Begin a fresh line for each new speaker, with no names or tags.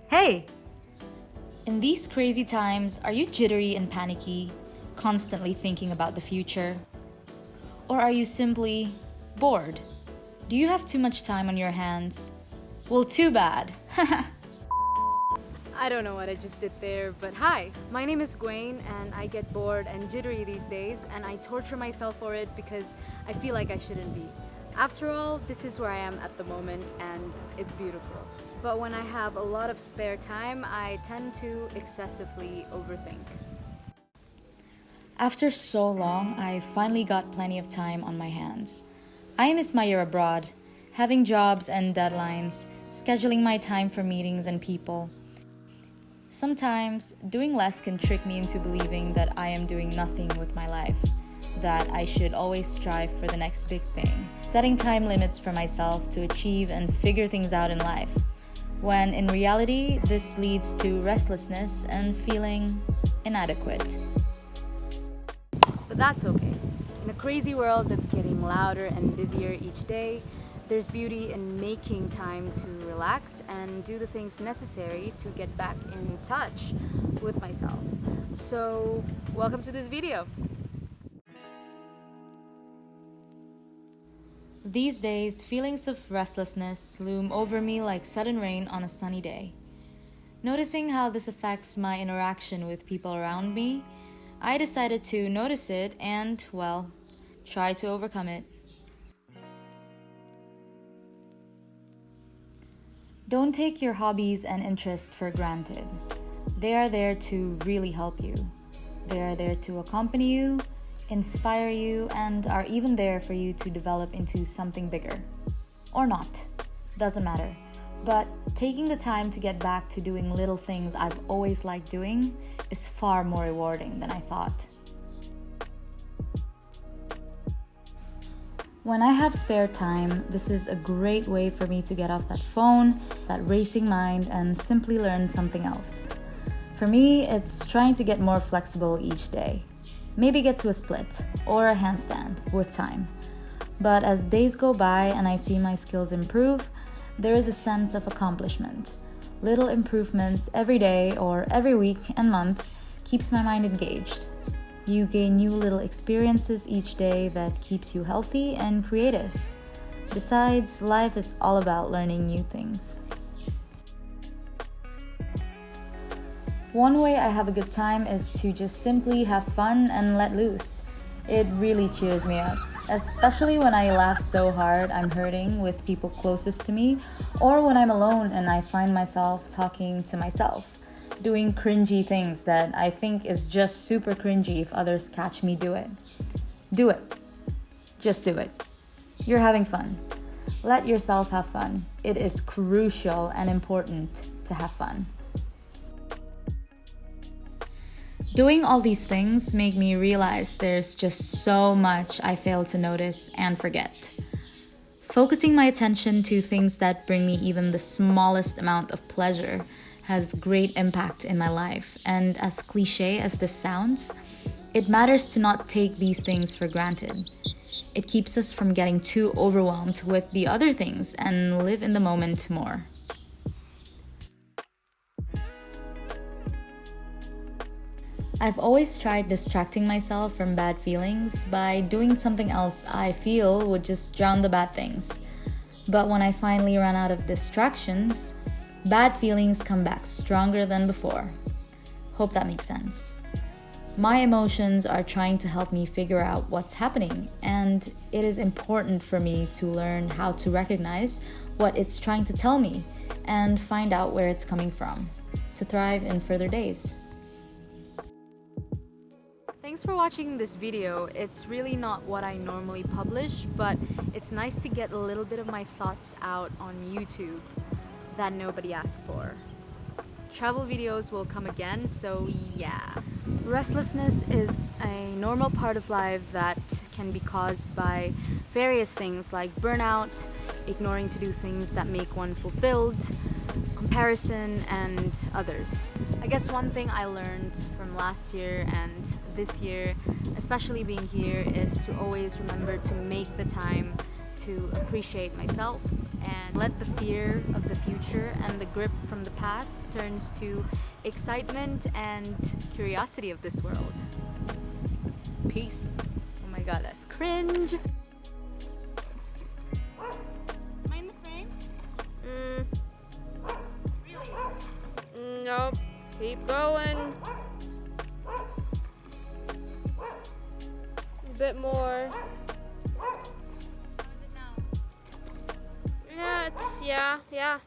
Hey! In these crazy times, are you jittery and panicky, constantly thinking about the future? Or are you simply bored? Do you have too much time on your hands? Well, too bad.
I don't know what I just did there, but hi, my name is Gwen and I get bored and jittery these days and I torture myself for it because I feel like I shouldn't be. After all, this is where I am at the moment and it's beautiful. But when I have a lot of spare time, I tend to excessively overthink.
After so long, I finally got plenty of time on my hands. I miss my year abroad, having jobs and deadlines, scheduling my time for meetings and people. Sometimes, doing less can trick me into believing that I am doing nothing with my life, that I should always strive for the next big thing, setting time limits for myself to achieve and figure things out in life, when in reality, this leads to restlessness and feeling inadequate.
But that's okay. In a crazy world that's getting louder and busier each day, there's beauty in making time to relax and do the things necessary to get back in touch with myself. So, welcome to this video.
These days, feelings of restlessness loom over me like sudden rain on a sunny day. Noticing how this affects my interaction with people around me, I decided to notice it and, well, try to overcome it. Don't take your hobbies and interests for granted. They are there to really help you. They are there to accompany you, inspire you, and are even there for you to develop into something bigger. Or not. Doesn't matter. But taking the time to get back to doing little things I've always liked doing is far more rewarding than I thought. When I have spare time, this is a great way for me to get off that phone, that racing mind, and simply learn something else. For me, it's trying to get more flexible each day. Maybe get to a split or a handstand with time. But as days go by and I see my skills improve, there is a sense of accomplishment. Little improvements every day or every week and month keeps my mind engaged. You gain new little experiences each day that keeps you healthy and creative. Besides, life is all about learning new things. One way I have a good time is to just simply have fun and let loose. It really cheers me up, especially when I laugh so hard I'm hurting with people closest to me, or when I'm alone and I find myself talking to myself, doing cringy things that I think is just super cringy if others catch me do it. Do it. Just do it. You're having fun. Let yourself have fun. It is crucial and important to have fun. Doing all these things make me realize there's just so much I fail to notice and forget. Focusing my attention to things that bring me even the smallest amount of pleasure has great impact in my life, and as cliche as this sounds, it matters to not take these things for granted. It keeps us from getting too overwhelmed with the other things and live in the moment more. I've always tried distracting myself from bad feelings by doing something else I feel would just drown the bad things. But when I finally run out of distractions, bad feelings come back stronger than before. Hope that makes sense. My emotions are trying to help me figure out what's happening, and it is important for me to learn how to recognize what it's trying to tell me and find out where it's coming from to thrive in further days.
Thanks for watching this video. It's really not what I normally publish, but it's nice to get a little bit of my thoughts out on YouTube that nobody asked for. Travel videos will come again, so yeah. Restlessness is a normal part of life that can be caused by various things like burnout, ignoring to do things that make one fulfilled, comparison, and others. I guess one thing I learned from last year and this year, especially being here, is to always remember to make the time to appreciate myself and let the fear of the future and the grip from the past turns to excitement and curiosity of this world. Peace. Oh my god, that's cringe. Am I in the frame? Really?
Nope. Keep going. A bit more.
How is it now?
Yeah, yeah.